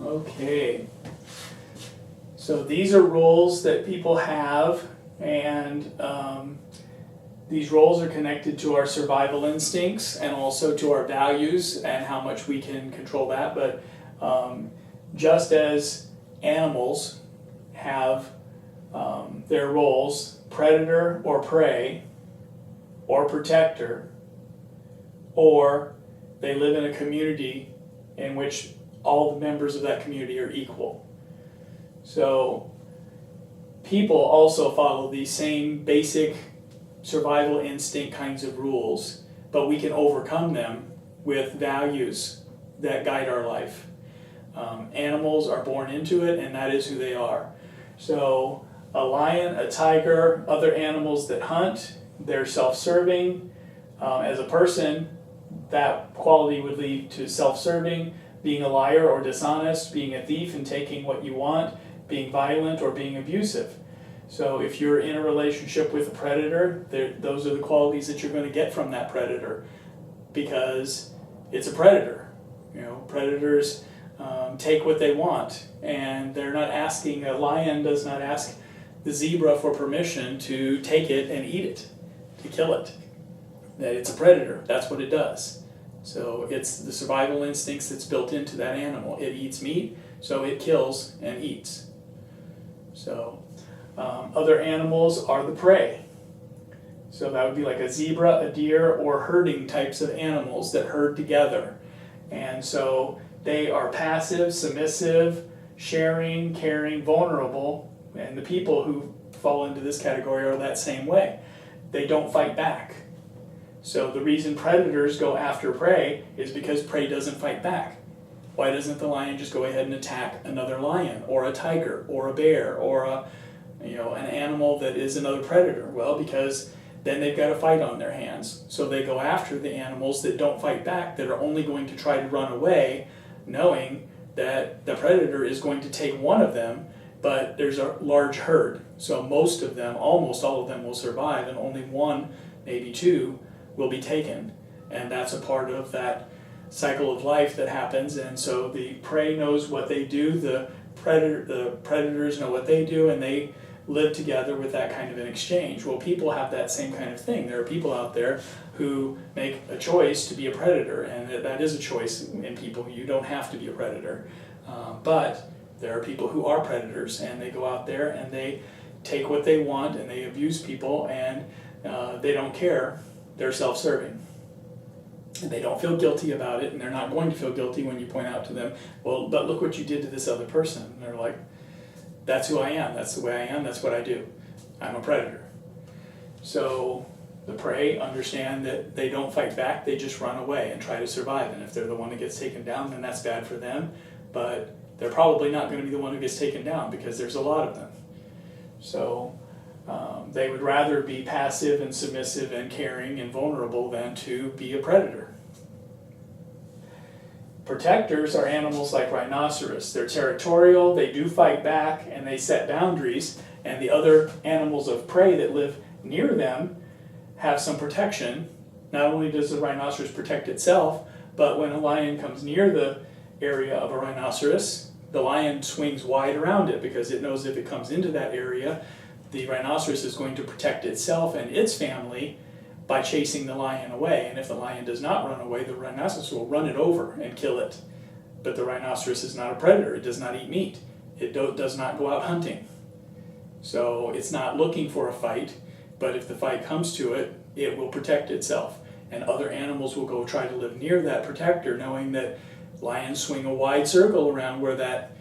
Okay. So these are roles that people have, and these roles are connected to our survival instincts and also to our values and how much we can control that. But just as animals have their roles, predator or prey, or protector, or they live in a community in which all the members of that community are equal. So people also follow these same basic survival instinct kinds of rules, but we can overcome them with values that guide our life. Animals are born into it, and that is who they are. So a lion, a tiger, other animals that hunt, they're self-serving. As a person, that quality would lead to self-serving, being a liar or dishonest, being a thief and taking what you want, being violent or being abusive. So if you're in a relationship with a predator, those are the qualities that you're going to get from that predator, because it's a predator. You know, predators take what they want, and they're not asking, a lion does not ask the zebra for permission to take it and eat it, to kill it. That it's a predator, that's what it does. So it's the survival instincts that's built into that animal. It eats meat, so it kills and eats. So other animals are the prey. So that would be like a zebra, a deer, or herding types of animals that herd together. And so they are passive, submissive, sharing, caring, vulnerable, and the people who fall into this category are that same way. They don't fight back. So the reason predators go after prey is because prey doesn't fight back. Why doesn't the lion just go ahead and attack another lion, or a tiger, or a bear, or an animal that is another predator? Well, because then they've got a fight on their hands. So they go after the animals that don't fight back, that are only going to try to run away, knowing that the predator is going to take one of them, but there's a large herd. So most of them, almost all of them, will survive, and only one, maybe two, will be taken. And that's a part of that cycle of life that happens. And so the prey knows what they do, the predators know what they do, and they live together with that kind of an exchange. Well, people have that same kind of thing. There are people out there who make a choice to be a predator, and that is a choice in people. You don't have to be a predator. But there are people who are predators, and they go out there and they take what they want, and they abuse people, and they don't care. They're self-serving. And they don't feel guilty about it, and they're not going to feel guilty when you point out to them, well, but look what you did to this other person. And they're like, that's who I am, that's the way I am, that's what I do. I'm a predator. So the prey understand that they don't fight back, they just run away and try to survive. And if they're the one that gets taken down, then that's bad for them, but they're probably not going to be the one who gets taken down, because there's a lot of them. So they would rather be passive and submissive and caring and vulnerable than to be a predator. Protectors are animals like rhinoceros. They're territorial, they do fight back, and they set boundaries, and the other animals of prey that live near them have some protection. Not only does the rhinoceros protect itself, but when a lion comes near the area of a rhinoceros, the lion swings wide around it, because it knows if it comes into that area, the rhinoceros is going to protect itself and its family by chasing the lion away. And if the lion does not run away, the rhinoceros will run it over and kill it. But the rhinoceros is not a predator. It does not eat meat. It does not go out hunting. So it's not looking for a fight, but if the fight comes to it, it will protect itself. And other animals will go try to live near that protector, knowing that lions swing a wide circle around where that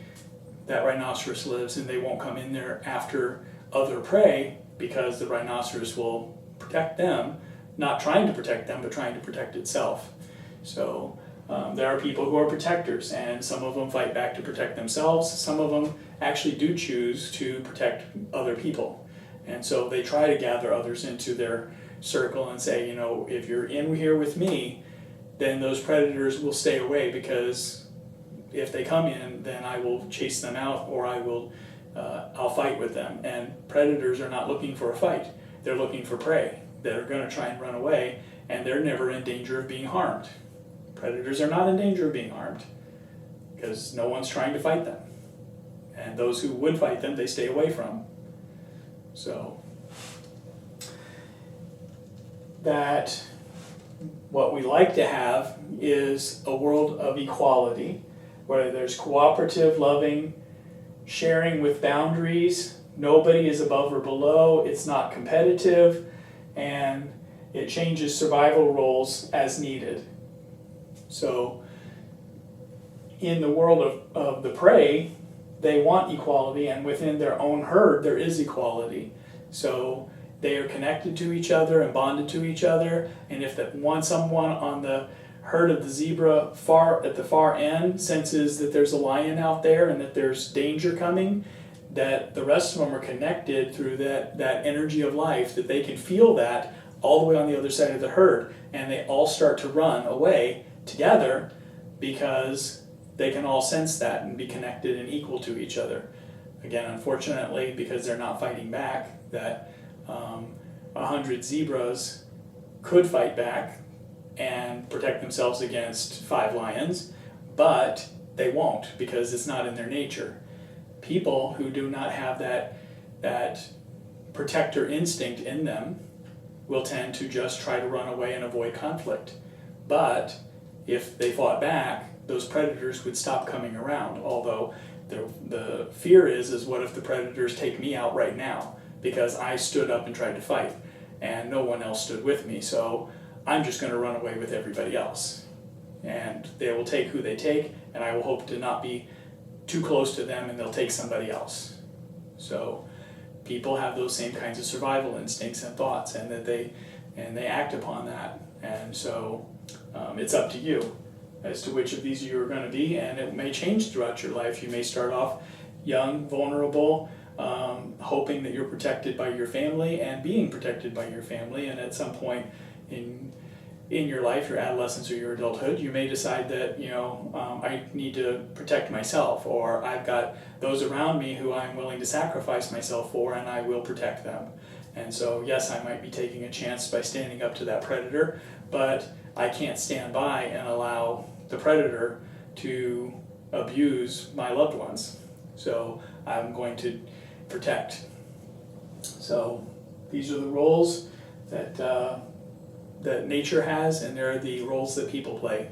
rhinoceros lives, and they won't come in there after other prey, because the rhinoceros will protect them, not trying to protect them, but trying to protect itself. So there are people who are protectors, and some of them fight back to protect themselves. Some of them actually do choose to protect other people. And so they try to gather others into their circle and say, if you're in here with me, then those predators will stay away, because if they come in, then I will chase them out, or I'll fight with them. And predators are not looking for a fight. They're looking for prey that are going to try and run away, and they're never in danger of being harmed. Predators are not in danger of being harmed, because no one's trying to fight them. And those who would fight them, they stay away from. So that what we like to have is a world of equality, where there's cooperative, loving, sharing with boundaries. Nobody is above or below. It's not competitive, and it changes survival roles as needed. So in the world of the prey, they want equality, and within their own herd there is equality. So they are connected to each other and bonded to each other, and if someone on the herd of the zebra at the far end senses that there's a lion out there and that there's danger coming, that the rest of them are connected through that energy of life, that they can feel that all the way on the other side of the herd, and they all start to run away together because they can all sense that and be connected and equal to each other. Again, unfortunately, because they're not fighting back, that 100 zebras could fight back and protect themselves against 5 lions, but they won't because it's not in their nature. People who do not have that protector instinct in them will tend to just try to run away and avoid conflict. But if they fought back, those predators would stop coming around. Although the fear is what if the predators take me out right now because I stood up and tried to fight and no one else stood with me, so I'm just going to run away with everybody else. And they will take who they take, and I will hope to not be too close to them and they'll take somebody else. So people have those same kinds of survival instincts and thoughts, and they act upon that. And so it's up to you as to which of these you are going to be, and it may change throughout your life. You may start off young, vulnerable, hoping that you're protected by your family and being protected by your family, and at some point in your life, your adolescence or your adulthood, you may decide that I need to protect myself, or I've got those around me who I'm willing to sacrifice myself for, and I will protect them. And so yes, I might be taking a chance by standing up to that predator, but I can't stand by and allow the predator to abuse my loved ones. So I'm going to protect. So these are the roles that nature has, and they're the roles that people play.